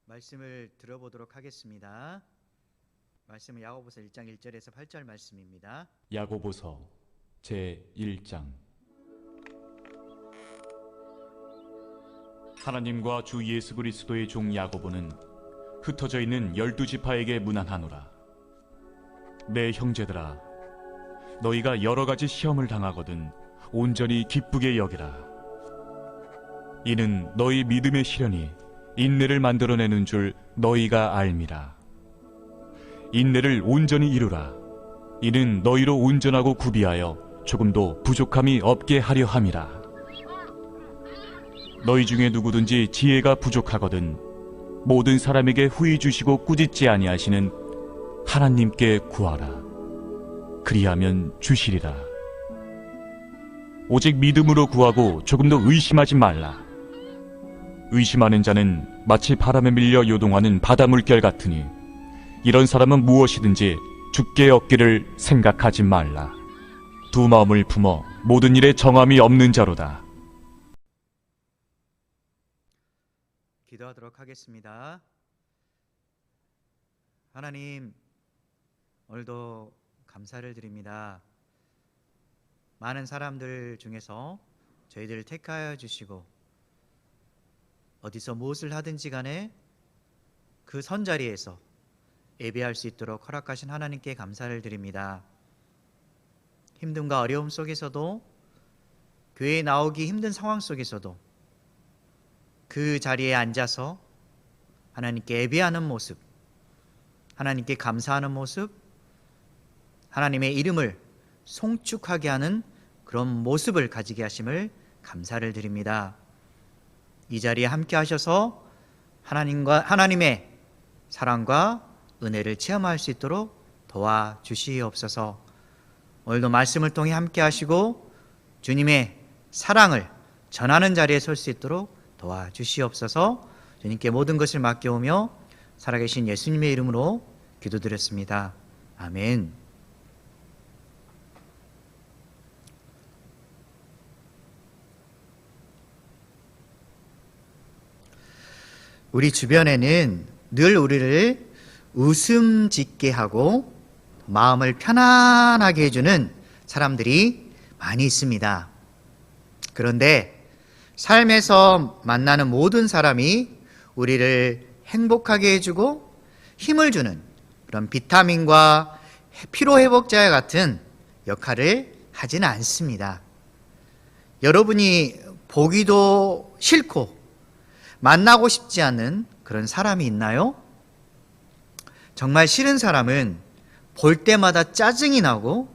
말씀을 들어보도록 하겠습니다. 말씀은 야고보서 1장 1절에서 8절 말씀입니다. 야고보서 제1장. 하나님과 주 예수 그리스도의 종 야고보는 흩어져 있는 12지파에게 문안하노라. 내 형제들아, 너희가 여러 가지 시험을 당하거든 온전히 기쁘게 여기라. 이는 너희 믿음의 시련이 인내를 만들어내는 줄 너희가 알미라. 인내를 온전히 이루라. 이는 너희로 온전하고 구비하여 조금도 부족함이 없게 하려 함이라. 너희 중에 누구든지 지혜가 부족하거든 모든 사람에게 후히 주시고 꾸짖지 아니하시는 하나님께 구하라. 그리하면 주시리라. 오직 믿음으로 구하고 조금도 의심하지 말라. 의심하는 자는 마치 바람에 밀려 요동하는 바다 물결 같으니 이런 사람은 무엇이든지 주께 얻기를 생각하지 말라. 두 마음을 품어 모든 일에 정함이 없는 자로다. 기도하도록 하겠습니다. 하나님, 오늘도 감사를 드립니다. 많은 사람들 중에서 저희들을 택하여 주시고 어디서 무엇을 하든지 간에 그 선자리에서 예배할 수 있도록 허락하신 하나님께 감사를 드립니다. 힘듦과 어려움 속에서도, 교회에 나오기 힘든 상황 속에서도 그 자리에 앉아서 하나님께 예배하는 모습, 하나님께 감사하는 모습, 하나님의 이름을 송축하게 하는 그런 모습을 가지게 하심을 감사를 드립니다. 이 자리에 함께 하셔서 하나님의 사랑과 은혜를 체험할 수 있도록 도와주시옵소서. 오늘도 말씀을 통해 함께 하시고 주님의 사랑을 전하는 자리에 설 수 있도록 도와주시옵소서. 주님께 모든 것을 맡겨오며 살아계신 예수님의 이름으로 기도드렸습니다. 아멘. 우리 주변에는 늘 우리를 웃음 짓게 하고 마음을 편안하게 해주는 사람들이 많이 있습니다. 그런데 삶에서 만나는 모든 사람이 우리를 행복하게 해주고 힘을 주는 그런 비타민과 피로회복제와 같은 역할을 하지는 않습니다. 여러분이 보기도 싫고 만나고 싶지 않은 그런 사람이 있나요? 정말 싫은 사람은 볼 때마다 짜증이 나고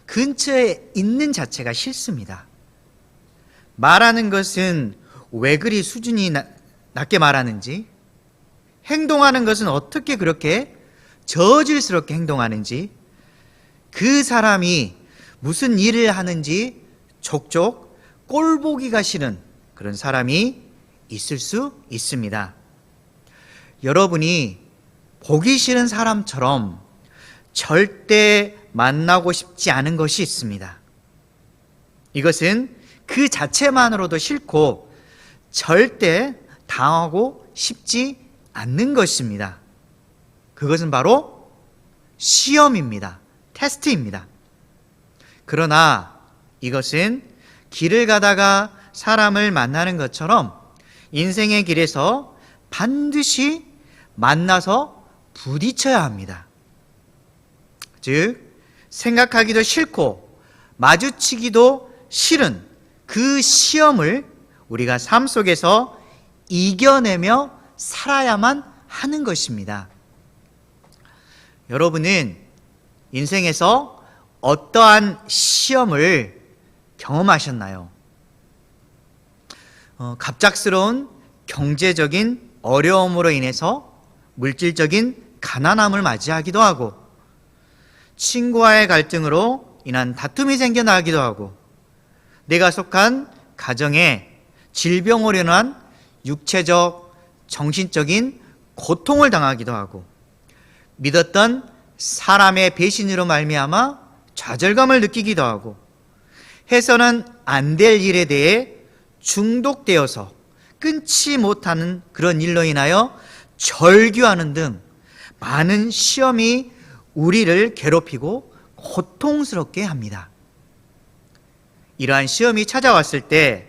근처에 있는 자체가 싫습니다. 말하는 것은 왜 그리 수준이 낮게 말하는지, 행동하는 것은 어떻게 그렇게 저질스럽게 행동하는지, 그 사람이 무슨 일을 하는지 족족 꼴보기가 싫은 그런 사람이 있을 수 있습니다. 여러분이 보기 싫은 사람처럼 절대 만나고 싶지 않은 것이 있습니다. 이것은 그 자체만으로도 싫고 절대 당하고 싶지 않는 것입니다. 그것은 바로 시험입니다. 테스트입니다. 그러나 이것은 길을 가다가 사람을 만나는 것처럼 인생의 길에서 반드시 만나서 부딪혀야 합니다. 즉, 생각하기도 싫고 마주치기도 싫은 그 시험을 우리가 삶 속에서 이겨내며 살아야만 하는 것입니다. 여러분은 인생에서 어떠한 시험을 경험하셨나요? 갑작스러운 경제적인 어려움으로 인해서 물질적인 가난함을 맞이하기도 하고, 친구와의 갈등으로 인한 다툼이 생겨나기도 하고, 내가 속한 가정에 질병으로 인한 육체적, 정신적인 고통을 당하기도 하고, 믿었던 사람의 배신으로 말미암아 좌절감을 느끼기도 하고, 해서는 안 될 일에 대해 중독되어서 끊지 못하는 그런 일로 인하여 절규하는 등 많은 시험이 우리를 괴롭히고 고통스럽게 합니다. 이러한 시험이 찾아왔을 때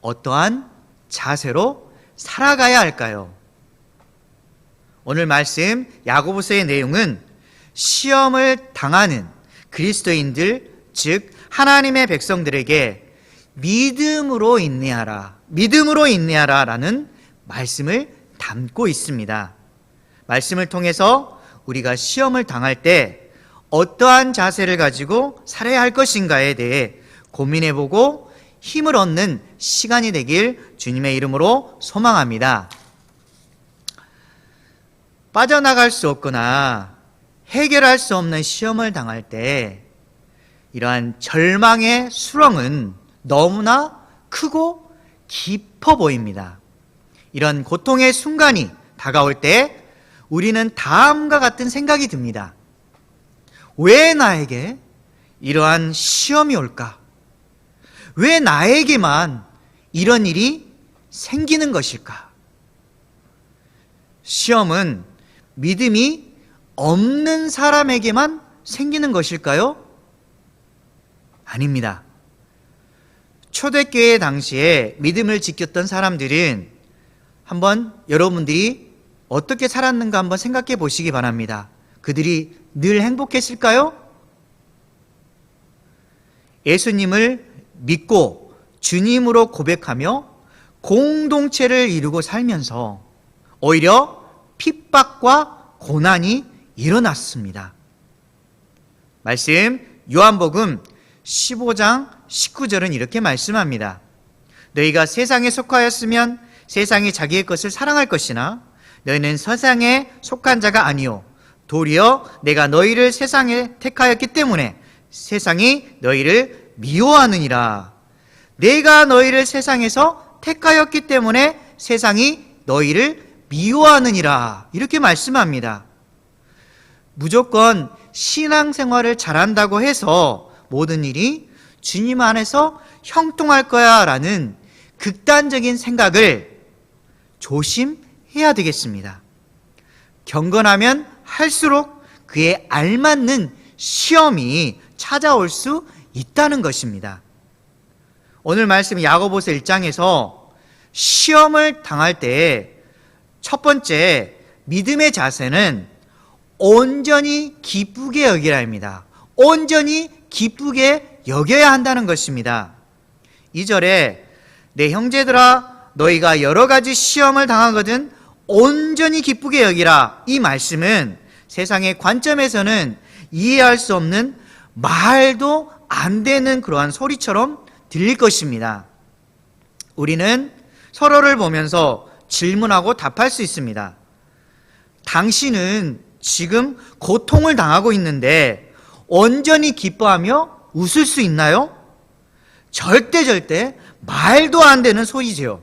어떠한 자세로 살아가야 할까요? 오늘 말씀 야고보서의 내용은 시험을 당하는 그리스도인들, 즉 하나님의 백성들에게 믿음으로 인내하라 라는 말씀을 담고 있습니다. 말씀을 통해서 우리가 시험을 당할 때 어떠한 자세를 가지고 살아야 할 것인가에 대해 고민해보고 힘을 얻는 시간이 되길 주님의 이름으로 소망합니다. 빠져나갈 수 없거나 해결할 수 없는 시험을 당할 때 이러한 절망의 수렁은 너무나 크고 깊어 보입니다. 이런 고통의 순간이 다가올 때 우리는 다음과 같은 생각이 듭니다. 왜 나에게 이러한 시험이 올까? 왜 나에게만 이런 일이 생기는 것일까? 시험은 믿음이 없는 사람에게만 생기는 것일까요? 아닙니다. 초대교회 당시에 믿음을 지켰던 사람들은 한번 여러분들이 어떻게 살았는가 한번 생각해 보시기 바랍니다. 그들이 늘 행복했을까요? 예수님을 믿고 주님으로 고백하며 공동체를 이루고 살면서 오히려 핍박과 고난이 일어났습니다. 말씀 요한복음 15장 19절은 이렇게 말씀합니다. 너희가 세상에 속하였으면 세상이 자기의 것을 사랑할 것이나 너희는 세상에 속한 자가 아니요 도리어 내가 너희를 세상에 택하였기 때문에 세상이 너희를 미워하느니라. 내가 너희를 세상에서 택하였기 때문에 세상이 너희를 미워하느니라. 이렇게 말씀합니다. 무조건 신앙생활을 잘한다고 해서 모든 일이 주님 안에서 형통할 거야 라는 극단적인 생각을 조심해야 되겠습니다. 경건하면 할수록 그에 알맞는 시험이 찾아올 수 있다는 것입니다. 오늘 말씀 야고보서 1장에서 시험을 당할 때 첫 번째 믿음의 자세는 온전히 기쁘게 여기라 합니다. 온전히 기쁘게 여겨야 한다는 것입니다. 2절에 내 형제들아 너희가 여러 가지 시험을 당하거든 온전히 기쁘게 여기라. 이 말씀은 세상의 관점에서는 이해할 수 없는 말도 안 되는 그러한 소리처럼 들릴 것입니다. 우리는 서로를 보면서 질문하고 답할 수 있습니다. 당신은 지금 고통을 당하고 있는데 온전히 기뻐하며 웃을 수 있나요? 절대 말도 안 되는 소리지요.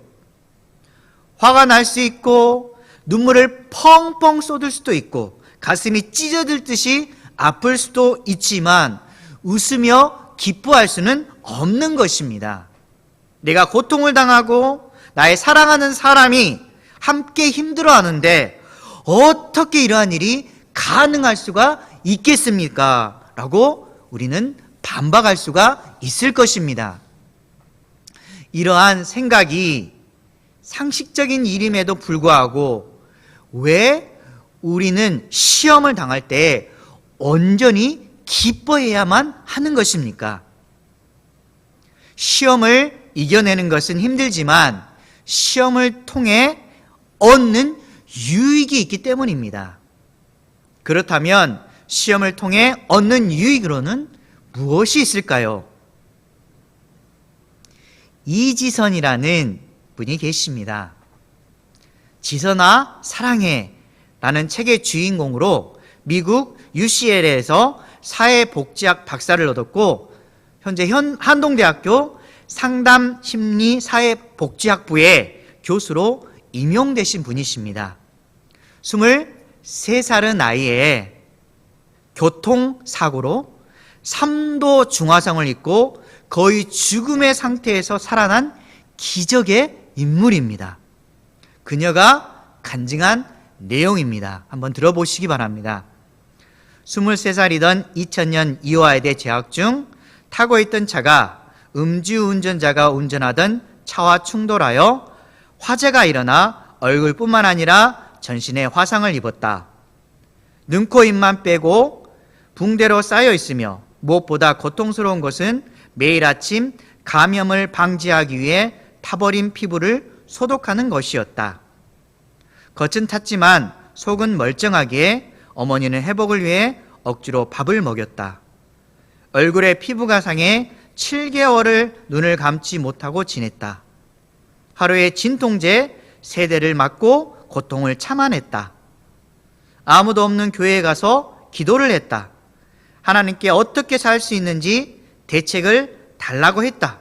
화가 날 수 있고 눈물을 펑펑 쏟을 수도 있고 가슴이 찢어질듯이 아플 수도 있지만 웃으며 기뻐할 수는 없는 것입니다. 내가 고통을 당하고 나의 사랑하는 사람이 함께 힘들어하는데 어떻게 이러한 일이 가능할 수가 있겠습니까? 라고 우리는 반박할 수가 있을 것입니다. 이러한 생각이 상식적인 일임에도 불구하고 왜 우리는 시험을 당할 때 온전히 기뻐해야만 하는 것입니까? 시험을 이겨내는 것은 힘들지만 시험을 통해 얻는 유익이 있기 때문입니다. 그렇다면 시험을 통해 얻는 유익으로는 무엇이 있을까요? 이지선이라는 분이 계십니다. 지선아 사랑해 라는 책의 주인공으로 미국 UCLA에서 사회복지학 박사를 얻었고 현재 한동대학교 상담심리사회복지학부의 교수로 임용되신 분이십니다. 23살의 나이에 교통사고로 3도 중화상을 입고 거의 죽음의 상태에서 살아난 기적의 인물입니다. 그녀가 간증한 내용입니다. 한번 들어보시기 바랍니다. 23살이던 2000년 이화여대 재학 중 타고 있던 차가 음주운전자가 운전하던 차와 충돌하여 화재가 일어나 얼굴뿐만 아니라 전신에 화상을 입었다. 눈, 코, 입만 빼고 붕대로 쌓여 있으며 무엇보다 고통스러운 것은 매일 아침 감염을 방지하기 위해 타버린 피부를 소독하는 것이었다. 겉은 탔지만 속은 멀쩡하기에 어머니는 회복을 위해 억지로 밥을 먹였다. 얼굴에 피부가 상해 7개월을 눈을 감지 못하고 지냈다. 하루에 진통제 3대를 맞고 고통을 참아냈다. 아무도 없는 교회에 가서 기도를 했다. 하나님께 어떻게 살 수 있는지 대책을 달라고 했다.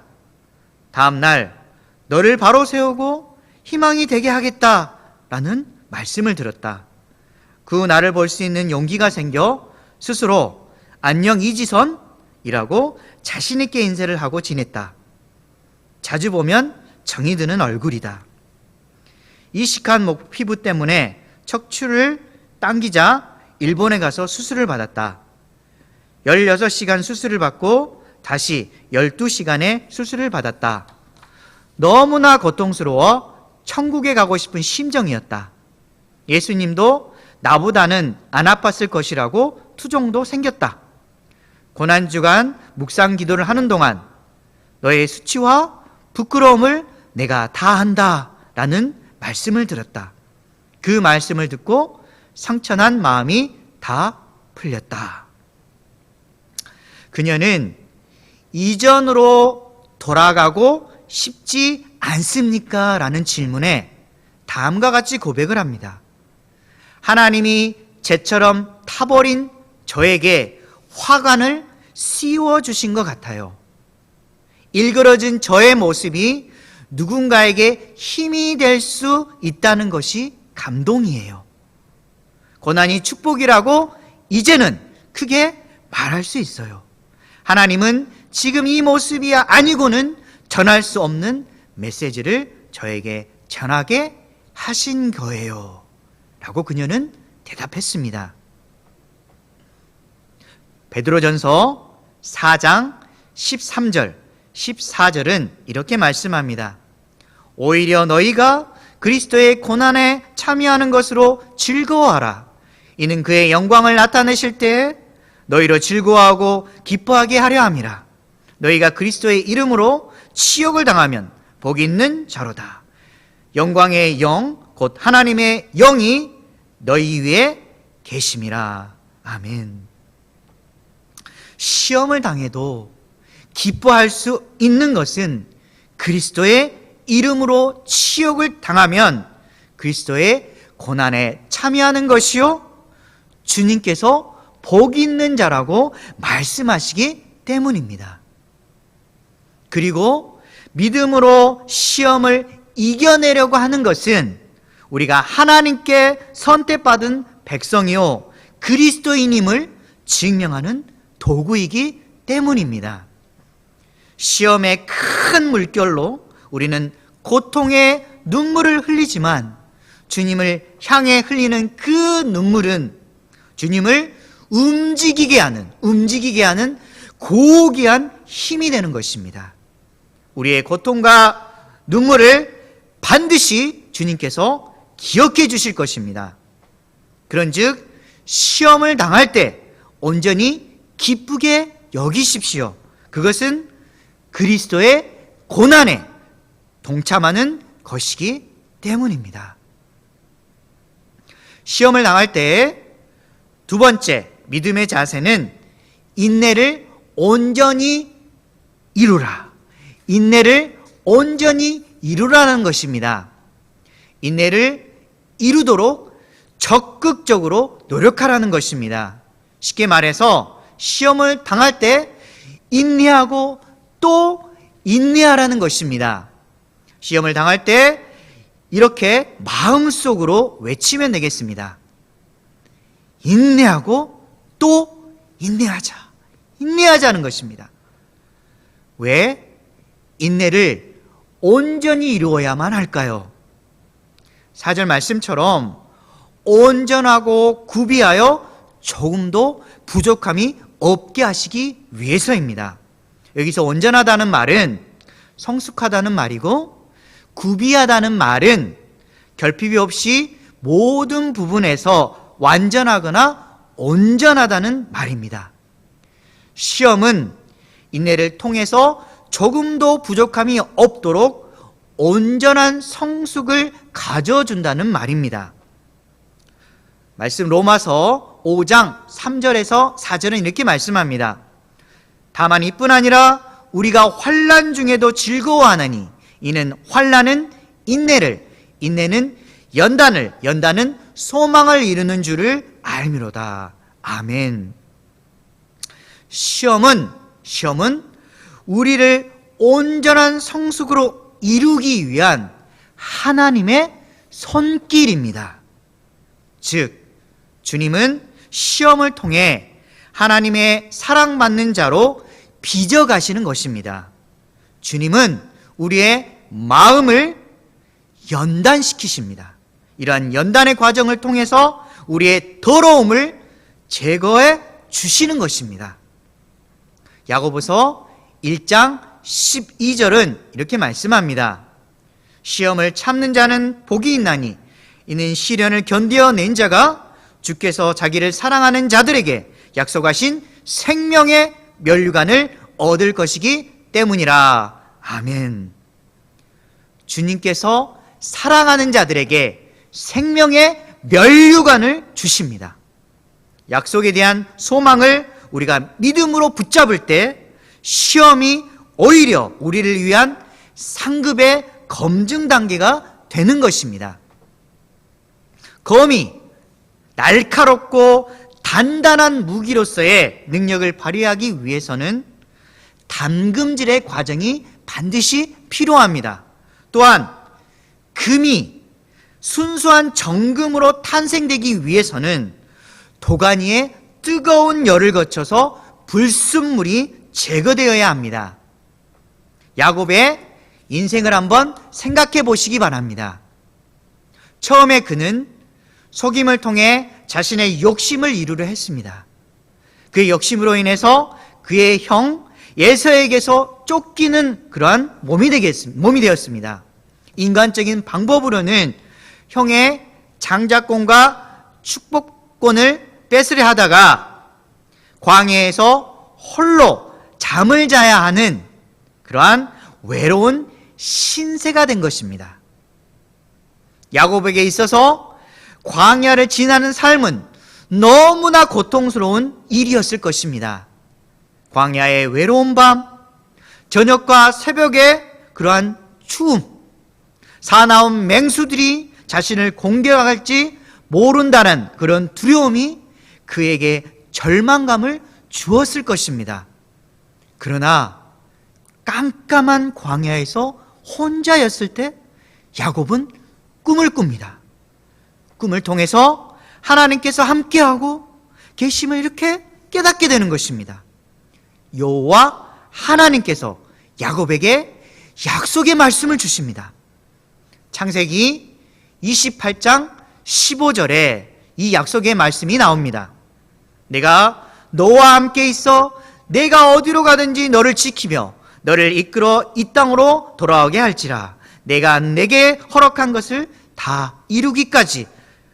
다음 날 너를 바로 세우고 희망이 되게 하겠다 라는 말씀을 들었다. 그 나를 볼 수 있는 용기가 생겨 스스로 안녕 이지선이라고 자신 있게 인사를 하고 지냈다. 자주 보면 정이 드는 얼굴이다. 이식한 목 피부 때문에 척추를 당기자 일본에 가서 수술을 받았다. 16시간 수술을 받고 다시 12시간의 수술을 받았다. 너무나 고통스러워 천국에 가고 싶은 심정이었다. 예수님도 나보다는 안 아팠을 것이라고 투정도 생겼다. 고난주간 묵상 기도를 하는 동안 너의 수치와 부끄러움을 내가 다 한다 라는 말씀을 들었다. 그 말씀을 듣고 상처난 마음이 다 풀렸다. 그녀는 이전으로 돌아가고 싶지 않습니까? 라는 질문에 다음과 같이 고백을 합니다. 하나님이 쟤처럼 타버린 저에게 화관을 씌워주신 것 같아요. 일그러진 저의 모습이 누군가에게 힘이 될 수 있다는 것이 감동이에요. 고난이 축복이라고 이제는 크게 말할 수 있어요. 하나님은 지금 이 모습이 아니고는 전할 수 없는 메시지를 저에게 전하게 하신 거예요 라고 그녀는 대답했습니다. 베드로전서 4장 13절 14절은 이렇게 말씀합니다. 오히려 너희가 그리스도의 고난에 참여하는 것으로 즐거워하라. 이는 그의 영광을 나타내실 때에 너희로 즐거워하고 기뻐하게 하려 함이라. 너희가 그리스도의 이름으로 치욕을 당하면 복이 있는 자로다. 영광의 영 곧 하나님의 영이 너희 위에 계심이라. 아멘. 시험을 당해도 기뻐할 수 있는 것은 그리스도의 이름으로 치욕을 당하면 그리스도의 고난에 참여하는 것이요 주님께서 복 있는 자라고 말씀하시기 때문입니다. 그리고 믿음으로 시험을 이겨내려고 하는 것은 우리가 하나님께 선택받은 백성이요 그리스도인임을 증명하는 도구이기 때문입니다. 시험의 큰 물결로 우리는 고통의 눈물을 흘리지만 주님을 향해 흘리는 그 눈물은 주님을 움직이게 하는 고귀한 힘이 되는 것입니다. 우리의 고통과 눈물을 반드시 주님께서 기억해 주실 것입니다. 그런즉 시험을 당할 때 온전히 기쁘게 여기십시오. 그것은 그리스도의 고난에 동참하는 것이기 때문입니다. 시험을 당할 때 두 번째 믿음의 자세는 인내를 온전히 이루라. 인내를 온전히 이루라는 것입니다. 인내를 이루도록 적극적으로 노력하라는 것입니다. 쉽게 말해서 시험을 당할 때 인내하고 또 인내하라는 것입니다. 시험을 당할 때 이렇게 마음속으로 외치면 되겠습니다. 인내하고 또 인내하자는 것입니다. 왜 인내를 온전히 이루어야만 할까요? 4절 말씀처럼 온전하고 구비하여 조금도 부족함이 없게 하시기 위해서입니다. 여기서 온전하다는 말은 성숙하다는 말이고, 구비하다는 말은 결핍이 없이 모든 부분에서 완전하거나 온전하다는 말입니다. 시험은 인내를 통해서 조금도 부족함이 없도록 온전한 성숙을 가져준다는 말입니다. 말씀 로마서 5장 3절에서 4절은 이렇게 말씀합니다. 다만 이뿐 아니라 우리가 환난 중에도 즐거워하나니 이는 환난은 인내를, 인내는 연단을, 연단은 소망을 이루는 줄을 알미로다. 아멘. 시험은 우리를 온전한 성숙으로 이루기 위한 하나님의 손길입니다. 즉, 주님은 시험을 통해 하나님의 사랑받는 자로 빚어가시는 것입니다. 주님은 우리의 마음을 연단시키십니다. 이러한 연단의 과정을 통해서 우리의 더러움을 제거해 주시는 것입니다. 야고보서 1장 12절은 이렇게 말씀합니다. 시험을 참는 자는 복이 있나니 이는 시련을 견뎌낸 자가 주께서 자기를 사랑하는 자들에게 약속하신 생명의 면류관을 얻을 것이기 때문이라. 아멘. 주님께서 사랑하는 자들에게 생명의 면류관을 주십니다. 약속에 대한 소망을 우리가 믿음으로 붙잡을 때 시험이 오히려 우리를 위한 상급의 검증 단계가 되는 것입니다. 검이 날카롭고 단단한 무기로서의 능력을 발휘하기 위해서는 담금질의 과정이 반드시 필요합니다. 또한 금이 순수한 정금으로 탄생되기 위해서는 도가니의 뜨거운 열을 거쳐서 불순물이 제거되어야 합니다. 야곱의 인생을 한번 생각해 보시기 바랍니다. 처음에 그는 속임을 통해 자신의 욕심을 이루려 했습니다. 그의 욕심으로 인해서 그의 형 에서에게서 쫓기는 그러한 몸이 되었습니다. 인간적인 방법으로는 형의 장자권과 축복권을 뺏으려 하다가 광야에서 홀로 잠을 자야 하는 그러한 외로운 신세가 된 것입니다. 야곱에게 있어서 광야를 지나는 삶은 너무나 고통스러운 일이었을 것입니다. 광야의 외로운 밤, 저녁과 새벽에 그러한 추움, 사나운 맹수들이 자신을 공격할지 모른다는 그런 두려움이 그에게 절망감을 주었을 것입니다. 그러나 깜깜한 광야에서 혼자였을 때 야곱은 꿈을 꿉니다. 꿈을 통해서 하나님께서 함께하고 계심을 이렇게 깨닫게 되는 것입니다. 여호와 하나님께서 야곱에게 약속의 말씀을 주십니다. 창세기 28장 15절에 이 약속의 말씀이 나옵니다. 내가 너와 함께 있어 내가 어디로 가든지 너를 지키며 너를 이끌어 이 땅으로 돌아오게 할지라. 내가 내게 허락한 것을 다 이루기까지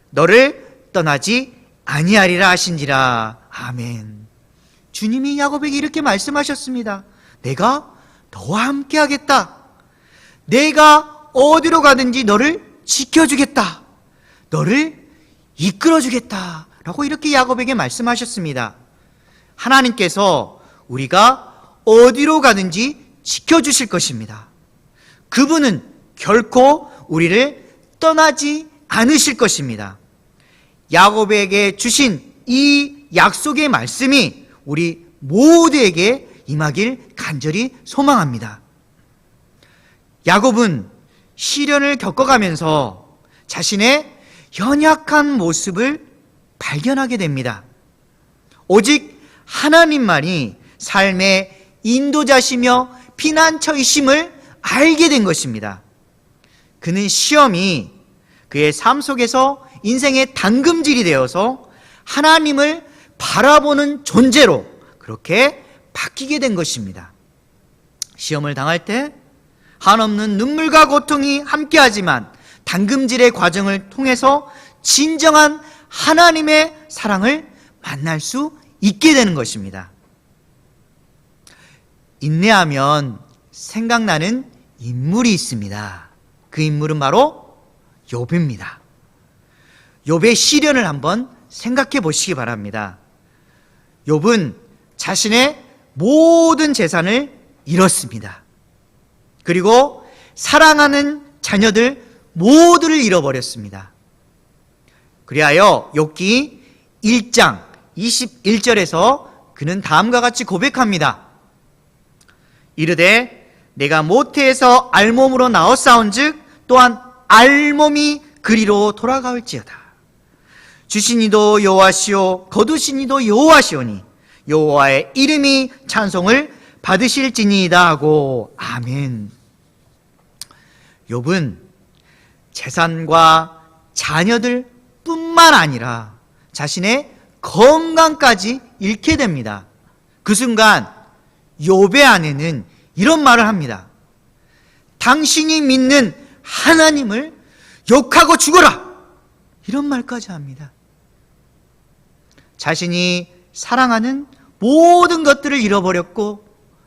너를 떠나지 아니하리라 하신지라. 아멘. 주님이 야곱에게 이렇게 말씀하셨습니다. 내가 너와 함께 하겠다. 내가 어디로 가든지 너를 지켜주겠다. 너를 이끌어주겠다. 라고 이렇게 야곱에게 말씀하셨습니다. 하나님께서 우리가 어디로 가든지 지켜주실 것입니다. 그분은 결코 우리를 떠나지 않으실 것입니다. 야곱에게 주신 이 약속의 말씀이 우리 모두에게 임하길 간절히 소망합니다. 야곱은 시련을 겪어가면서 자신의 연약한 모습을 발견하게 됩니다. 오직 하나님만이 삶의 인도자시며 피난처이심을 알게 된 것입니다. 그는 시험이 그의 삶 속에서 인생의 당금질이 되어서 하나님을 바라보는 존재로 그렇게 바뀌게 된 것입니다. 시험을 당할 때 한없는 눈물과 고통이 함께하지만 당금질의 과정을 통해서 진정한 하나님의 사랑을 만날 수 있게 되는 것입니다. 인내하면 생각나는 인물이 있습니다. 그 인물은 바로 욥입니다. 욥의 시련을 한번 생각해 보시기 바랍니다. 욥은 자신의 모든 재산을 잃었습니다. 그리고 사랑하는 자녀들 모두를 잃어버렸습니다. 그리하여 욥기 1장 21절에서 그는 다음과 같이 고백합니다. 이르되 내가 모태에서 알몸으로 나왔사온즉 또한 알몸이 그리로 돌아가올지어다. 주신 이도 여호와시오 거두신 이도 여호와시오니 여호와의 이름이 찬송을 받으실지니이다 하고 아멘. 욥은 재산과 자녀들 뿐만 아니라 자신의 건강까지 잃게 됩니다. 그 순간 욥의 아내는 이런 말을 합니다. 당신이 믿는 하나님을 욕하고 죽어라! 이런 말까지 합니다. 자신이 사랑하는 모든 것들을 잃어버렸고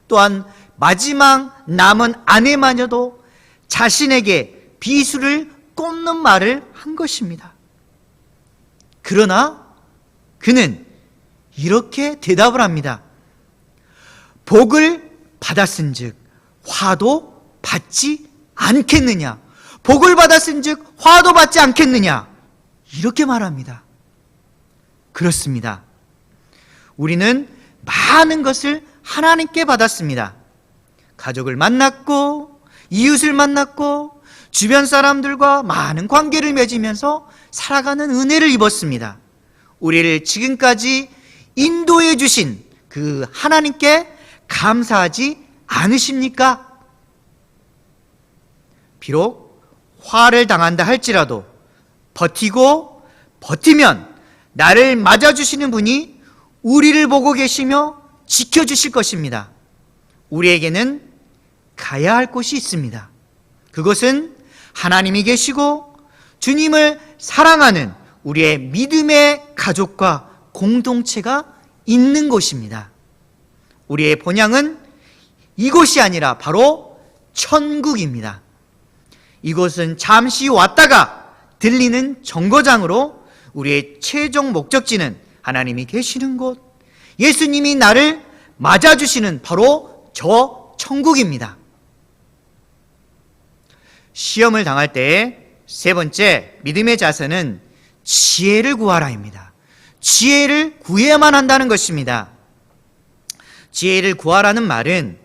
또한 마지막 남은 아내마저도 자신에게 비수를 꽂는 말을 한 것입니다. 그러나 그는 이렇게 대답을 합니다. 복을 받았은즉 화도 받지 않겠느냐? 복을 받았은즉 화도 받지 않겠느냐? 이렇게 말합니다. 그렇습니다. 우리는 많은 것을 하나님께 받았습니다. 가족을 만났고 이웃을 만났고 주변 사람들과 많은 관계를 맺으면서 살아가는 은혜를 입었습니다. 우리를 지금까지 인도해 주신 그 하나님께 감사하지 않으십니까? 비록 화를 당한다 할지라도 버티면 나를 맞아주시는 분이 우리를 보고 계시며 지켜주실 것입니다. 우리에게는 가야 할 곳이 있습니다. 그것은 하나님이 계시고 주님을 사랑하는 우리의 믿음의 가족과 공동체가 있는 곳입니다. 우리의 본향은 이곳이 아니라 바로 천국입니다. 이곳은 잠시 왔다가 들리는 정거장으로 우리의 최종 목적지는 하나님이 계시는 곳, 예수님이 나를 맞아주시는 바로 저 천국입니다. 시험을 당할 때 세 번째 믿음의 자세는 지혜를 구하라입니다. 지혜를 구해야만 한다는 것입니다. 지혜를 구하라는 말은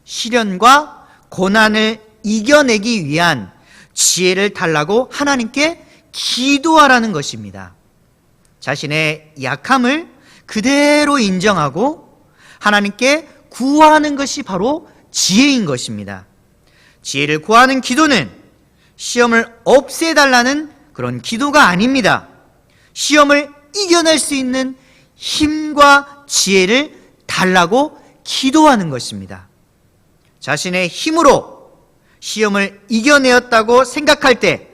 시련과 고난을 이겨내기 위한 지혜를 달라고 하나님께 기도하라는 것입니다. 자신의 약함을 그대로 인정하고 하나님께 구하는 것이 바로 지혜인 것입니다. 지혜를 구하는 기도는 시험을 없애달라는 그런 기도가 아닙니다. 시험을 이겨낼 수 있는 힘과 지혜를 달라고 기도하는 것입니다. 자신의 힘으로 시험을 이겨내었다고 생각할 때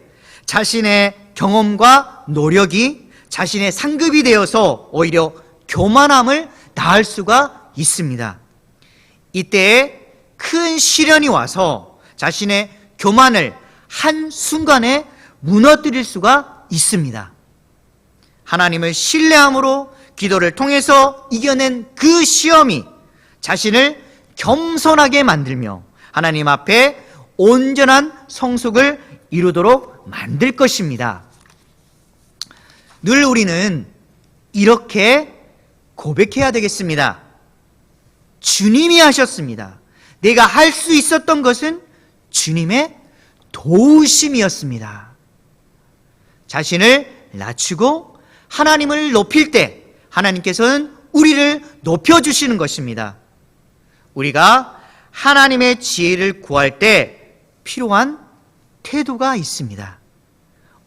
자신의 경험과 노력이 자신의 상급이 되어서 오히려 교만함을 낳을 수가 있습니다. 이때에 큰 시련이 와서 자신의 교만을 한순간에 무너뜨릴 수가 있습니다. 하나님을 신뢰함으로 기도를 통해서 이겨낸 그 시험이 자신을 겸손하게 만들며 하나님 앞에 온전한 성숙을 이루도록 만들 것입니다. 늘 우리는 이렇게 고백해야 되겠습니다. 주님이 하셨습니다. 내가 할 수 있었던 것은 주님의 도우심이었습니다. 자신을 낮추고 하나님을 높일 때 하나님께서는 우리를 높여주시는 것입니다. 우리가 하나님의 지혜를 구할 때 필요한 태도가 있습니다.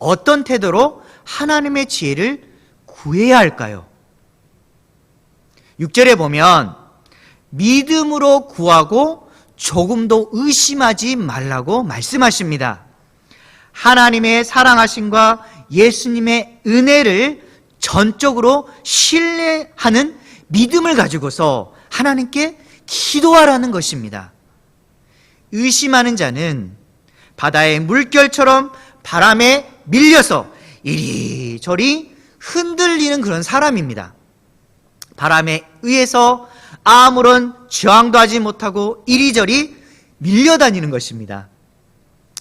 어떤 태도로 하나님의 지혜를 구해야 할까요? 6절에 보면 믿음으로 구하고 조금도 의심하지 말라고 말씀하십니다. 하나님의 사랑하심과 예수님의 은혜를 전적으로 신뢰하는 믿음을 가지고서 하나님께 기도하라는 것입니다. 의심하는 자는 바다의 물결처럼 바람에 밀려서 이리저리 흔들리는 그런 사람입니다. 바람에 의해서 아무런 저항도 하지 못하고 이리저리 밀려다니는 것입니다.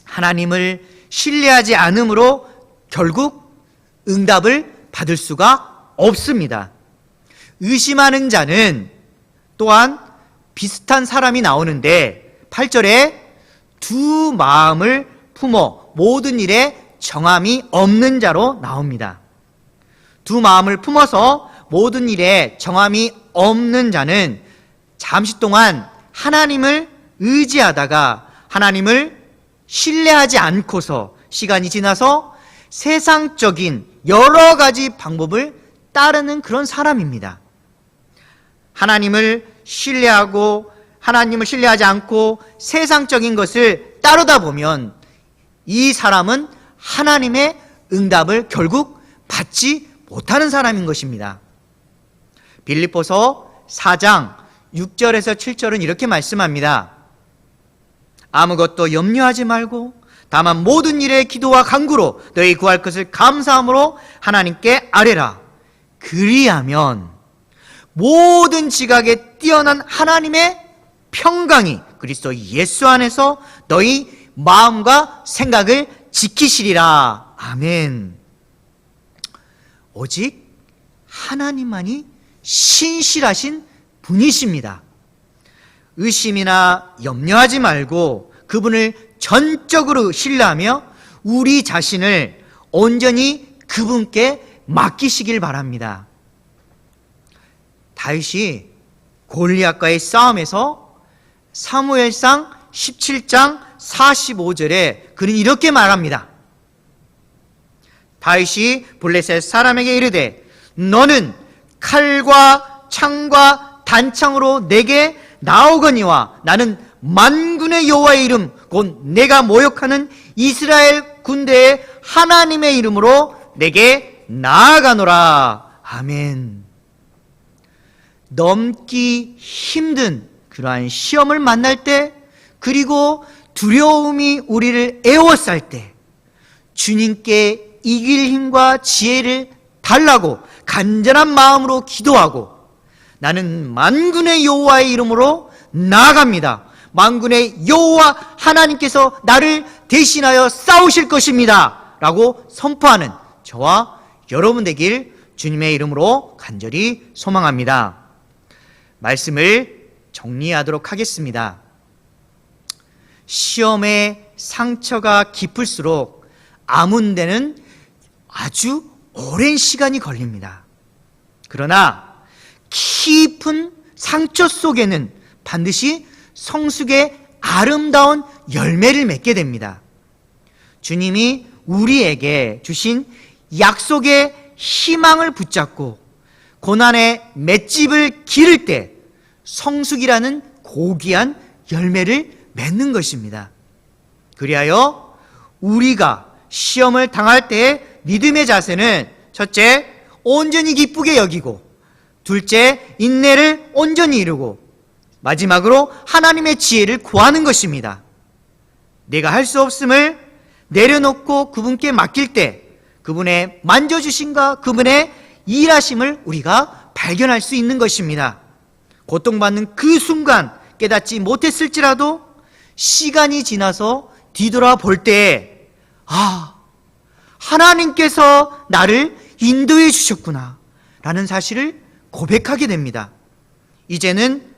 하나님을 신뢰하지 않으므로 결국 응답을 받을 수가 없습니다. 의심하는 자는 또한 비슷한 사람이 나오는데 8절에 두 마음을 품어 모든 일에 정함이 없는 자로 나옵니다. 두 마음을 품어서 모든 일에 정함이 없는 자는 잠시 동안 하나님을 의지하다가 하나님을 신뢰하지 않고서 시간이 지나서 세상적인 여러 가지 방법을 따르는 그런 사람입니다. 하나님을 신뢰하지 않고 세상적인 것을 따르다 보면 이 사람은 하나님의 응답을 결국 받지 못하는 사람인 것입니다. 빌립보서 4장 6절에서 7절은 이렇게 말씀합니다. 아무것도 염려하지 말고 다만 모든 일에 기도와 간구로 너희 구할 것을 감사함으로 하나님께 아뢰라. 그리하면 모든 지각에 뛰어난 하나님의 평강이 그리스도 예수 안에서 너희 마음과 생각을 지키시리라. 아멘. 오직 하나님만이 신실하신 분이십니다. 의심이나 염려하지 말고 그분을 전적으로 신뢰하며 우리 자신을 온전히 그분께 맡기시길 바랍니다. 다윗이 골리앗과의 싸움에서 사무엘상 17장 45절에 그는 이렇게 말합니다. 다윗이 블레셋 사람에게 이르되 너는 칼과 창과 단창으로 내게 나오거니와 나는 만군의 여호와의 이름 곧 내가 모욕하는 이스라엘 군대의 하나님의 이름으로 내게 나아가노라. 아멘. 넘기 힘든 그러한 시험을 만날 때 그리고 두려움이 우리를 애워쌀 때 주님께 이길 힘과 지혜를 달라고 간절한 마음으로 기도하고 나는 만군의 여호와의 이름으로 나아갑니다. 만군의 여호와 하나님께서 나를 대신하여 싸우실 것입니다 라고 선포하는 저와 여러분 되길 주님의 이름으로 간절히 소망합니다. 말씀을 정리하도록 하겠습니다. 시험의 상처가 깊을수록 아문 데는 아주 오랜 시간이 걸립니다. 그러나 깊은 상처 속에는 반드시 성숙의 아름다운 열매를 맺게 됩니다. 주님이 우리에게 주신 약속의 희망을 붙잡고 고난의 맷집을 기를 때 성숙이라는 고귀한 열매를 맺는 것입니다. 그리하여 우리가 시험을 당할 때 믿음의 자세는 첫째, 온전히 기쁘게 여기고 둘째, 인내를 온전히 이루고 마지막으로 하나님의 지혜를 구하는 것입니다. 내가 할 수 없음을 내려놓고 그분께 맡길 때 그분의 만져주심과 그분의 일하심을 우리가 발견할 수 있는 것입니다. 고통받는 그 순간 깨닫지 못했을지라도 시간이 지나서 뒤돌아볼 때 하나님께서 나를 인도해 주셨구나 라는 사실을 고백하게 됩니다. 이제는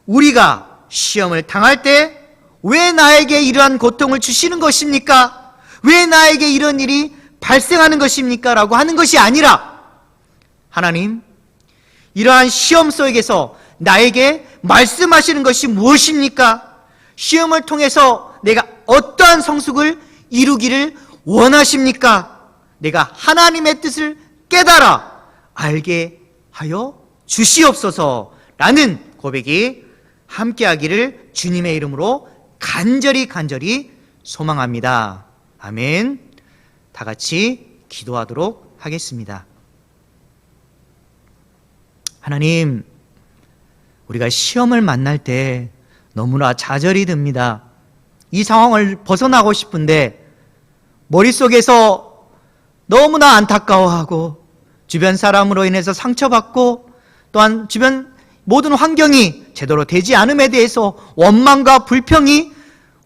우리가 시험을 당할 때 왜 나에게 이러한 고통을 주시는 것입니까? 왜 나에게 이런 일이 발생하는 것입니까? 라고 하는 것이 아니라 하나님, 이러한 시험 속에서 나에게 말씀하시는 것이 무엇입니까? 시험을 통해서 내가 어떠한 성숙을 이루기를 원하십니까? 내가 하나님의 뜻을 깨달아 알게 하여 주시옵소서 라는 고백이 함께하기를 주님의 이름으로 간절히 소망합니다. 아멘. 다 같이 기도하도록 하겠습니다. 하나님, 우리가 시험을 만날 때 너무나 좌절이 듭니다. 이 상황을 벗어나고 싶은데 머릿속에서 너무나 안타까워하고 주변 사람으로 인해서 상처받고 또한 주변 모든 환경이 제대로 되지 않음에 대해서 원망과 불평이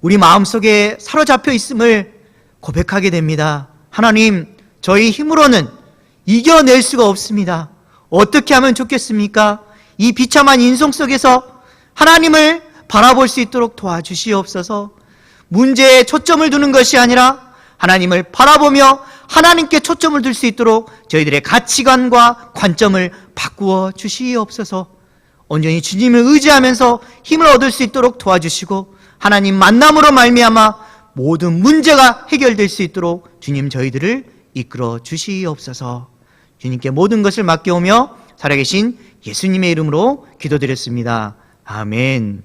우리 마음속에 사로잡혀 있음을 고백하게 됩니다. 하나님, 저희 힘으로는 이겨낼 수가 없습니다. 어떻게 하면 좋겠습니까? 이 비참한 인생 속에서 하나님을 바라볼 수 있도록 도와주시옵소서. 문제에 초점을 두는 것이 아니라 하나님을 바라보며 하나님께 초점을 둘 수 있도록 저희들의 가치관과 관점을 바꾸어 주시옵소서. 온전히 주님을 의지하면서 힘을 얻을 수 있도록 도와주시고 하나님 만남으로 말미암아 모든 문제가 해결될 수 있도록 주님 저희들을 이끌어 주시옵소서. 주님께 모든 것을 맡겨오며 살아계신 예수님의 이름으로 기도드렸습니다. 아멘.